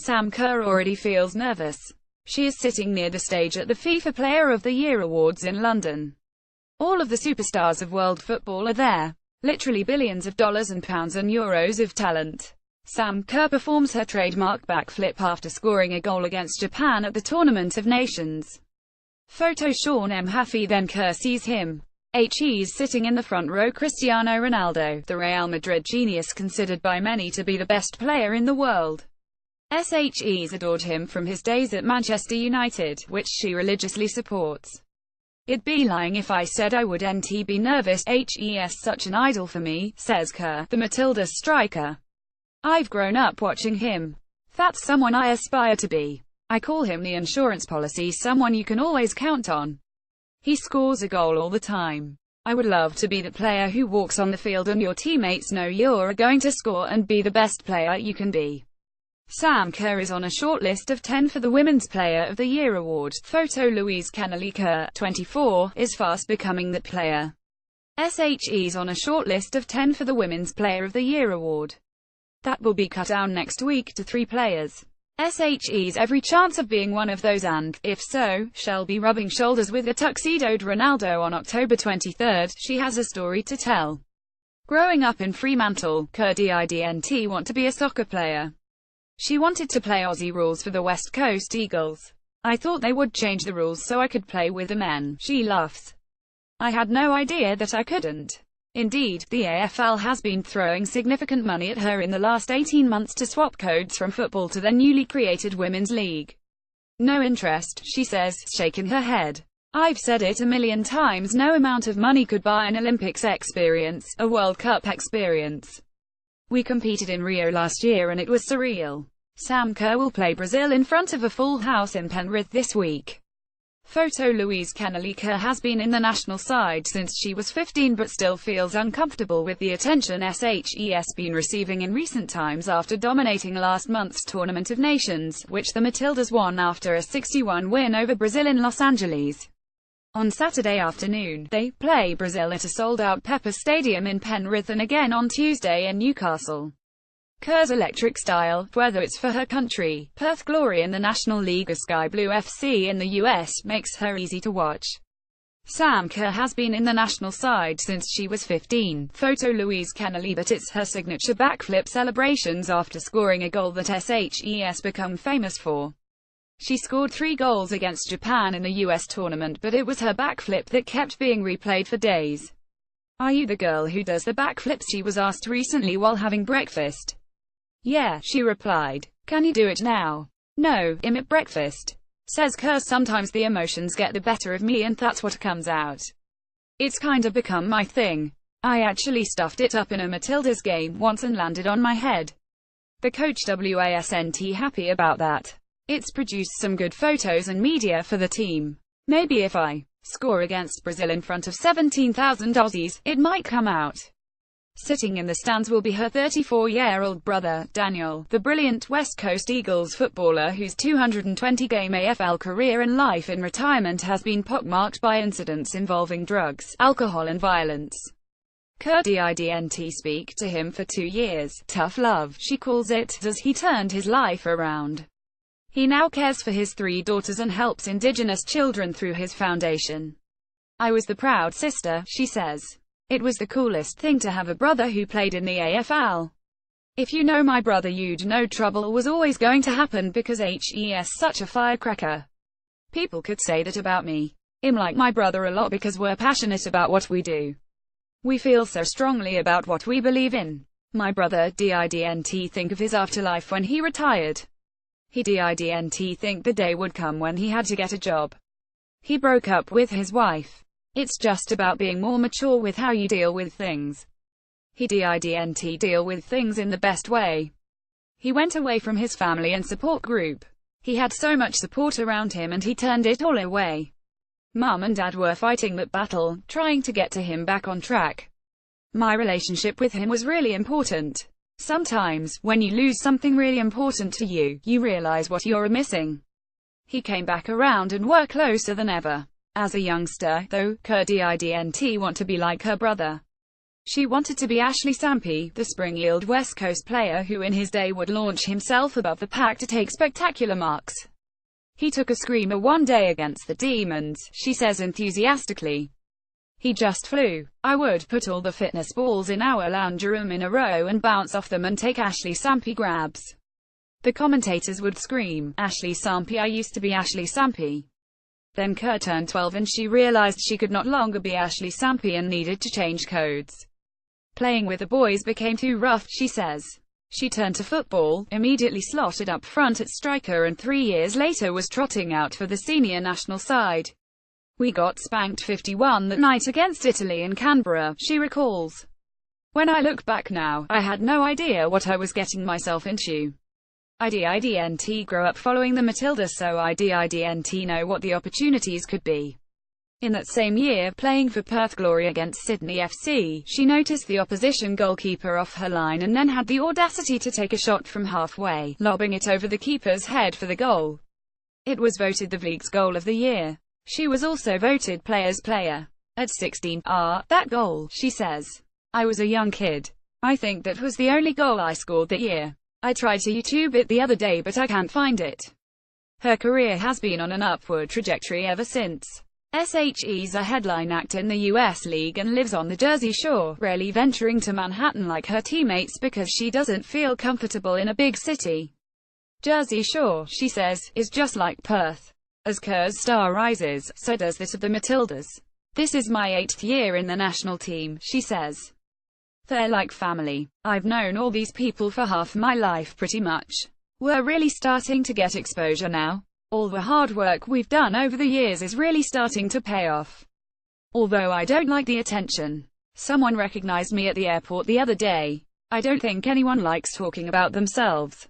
Sam Kerr already feels nervous. She is sitting near the stage at the FIFA Player of the Year Awards in London. All of the superstars of world football are there. Literally billions of dollars and pounds and euros of talent. Sam Kerr performs her trademark backflip after scoring a goal against Japan at the Tournament of Nations. Photo Sean M. Haffey. Then Kerr sees him. He's sitting in the front row. Cristiano Ronaldo, the Real Madrid genius considered by many to be the best player in the world. He's adored him from his days at Manchester United, which she religiously supports. It'd be lying if I said I wouldn't be nervous. He's such an idol for me, says Kerr, the Matildas striker. I've grown up watching him. That's someone I aspire to be. I call him the insurance policy, someone you can always count on. He scores a goal all the time. I would love to be the player who walks on the field and your teammates know you're going to score and be the best player you can be. Sam Kerr is on a short list of 10 for the Women's Player of the Year award. Photo Louise Kennelly. Kerr, 24, is fast becoming that player. She's on a short list of 10 for the Women's Player of the Year award. That will be cut down next week to 3 players. She's every chance of being one of those and, if so, shall be rubbing shoulders with a tuxedoed Ronaldo on October 23. She has a story to tell. Growing up in Fremantle, Kerr didn't want to be a soccer player. She wanted to play Aussie rules for the West Coast Eagles. I thought they would change the rules so I could play with the men. She laughs. I had no idea that I couldn't. Indeed, the AFL has been throwing significant money at her in the last 18 months to swap codes from football to their newly created Women's League. No interest, she says, shaking her head. I've said it a million times, no amount of money could buy an Olympics experience, a World Cup experience. We competed in Rio last year and it was surreal. Sam Kerr will play Brazil in front of a full house in Penrith this week. Photo Louise Kennelly. Kerr has been in the national side since she was 15 but still feels uncomfortable with the attention she's been receiving in recent times after dominating last month's Tournament of Nations, which the Matildas won after a 6-1 win over Brazil in Los Angeles. On Saturday afternoon, they play Brazil at a sold-out Pepper Stadium in Penrith and again on Tuesday in Newcastle. Kerr's electric style, whether it's for her country, Perth Glory in the National League or Sky Blue FC in the US, makes her easy to watch. Sam Kerr has been in the national side since she was 15. Photo Louise Kennelly. But it's her signature backflip celebrations after scoring a goal that she's become famous for. She scored 3 goals against Japan in the US tournament, but it was her backflip that kept being replayed for days. Are you the girl who does the backflips? She was asked recently while having breakfast. Yeah, she replied. Can you do it now? No, I'm at breakfast. Says Kerr. Sometimes the emotions get the better of me and that's what comes out. It's kinda become my thing. I actually stuffed it up in a Matildas game once and landed on my head. The coach wasn't happy about that. It's produced some good photos and media for the team. Maybe if I score against Brazil in front of 17,000 Aussies, it might come out. Sitting in the stands will be her 34-year-old brother, Daniel, the brilliant West Coast Eagles footballer whose 220-game AFL career and life in retirement has been pockmarked by incidents involving drugs, alcohol and violence. Kerr didn't speak to him for 2 years. Tough love, she calls it, as he turned his life around. He now cares for his 3 daughters and helps Indigenous children through his foundation. I was the proud sister, she says. It was the coolest thing to have a brother who played in the AFL. If you know my brother you'd know trouble was always going to happen because he's such a firecracker. People could say that about me. I'm like my brother a lot because we're passionate about what we do. We feel so strongly about what we believe in. My brother didn't think of his afterlife when he retired. He didn't think the day would come when he had to get a job. He broke up with his wife. It's just about being more mature with how you deal with things. He didn't deal with things in the best way. He went away from his family and support group. He had so much support around him and he turned it all away. Mum and Dad were fighting that battle, trying to get to him back on track. My relationship with him was really important. Sometimes, when you lose something really important to you, you realize what you're missing. He came back around and we're closer than ever. As a youngster, though, Kerr didn't want to be like her brother. She wanted to be Ashley Sampi, the spring-heeled West Coast player who in his day would launch himself above the pack to take spectacular marks. He took a screamer one day against the Demons, she says enthusiastically. He just flew. I would put all the fitness balls in our lounge room in a row and bounce off them and take Ashley Sampi grabs. The commentators would scream, Ashley Sampi, I used to be Ashley Sampi. Then Kerr turned 12 and she realized she could not longer be Ashley Sampi and needed to change codes. Playing with the boys became too rough, she says. She turned to football, immediately slotted up front at striker and 3 years later was trotting out for the senior national side. We got spanked 51 that night against Italy in Canberra, she recalls. When I look back now, I had no idea what I was getting myself into. I didn't grow up following the Matildas, so I didn't know what the opportunities could be. In that same year, playing for Perth Glory against Sydney FC, she noticed the opposition goalkeeper off her line and then had the audacity to take a shot from halfway, lobbing it over the keeper's head for the goal. It was voted the league's goal of the year. She was also voted Players' Player. At 16, that goal, she says. I was a young kid. I think that was the only goal I scored that year. I tried to YouTube it the other day but I can't find it. Her career has been on an upward trajectory ever since. She's a headline act in the US League and lives on the Jersey Shore, rarely venturing to Manhattan like her teammates because she doesn't feel comfortable in a big city. Jersey Shore, she says, is just like Perth. As Kerr's star rises, so does that of the Matildas. This is my 8th year in the national team, she says. They're like family. I've known all these people for half my life pretty much. We're really starting to get exposure now. All the hard work we've done over the years is really starting to pay off. Although I don't like the attention. Someone recognized me at the airport the other day. I don't think anyone likes talking about themselves.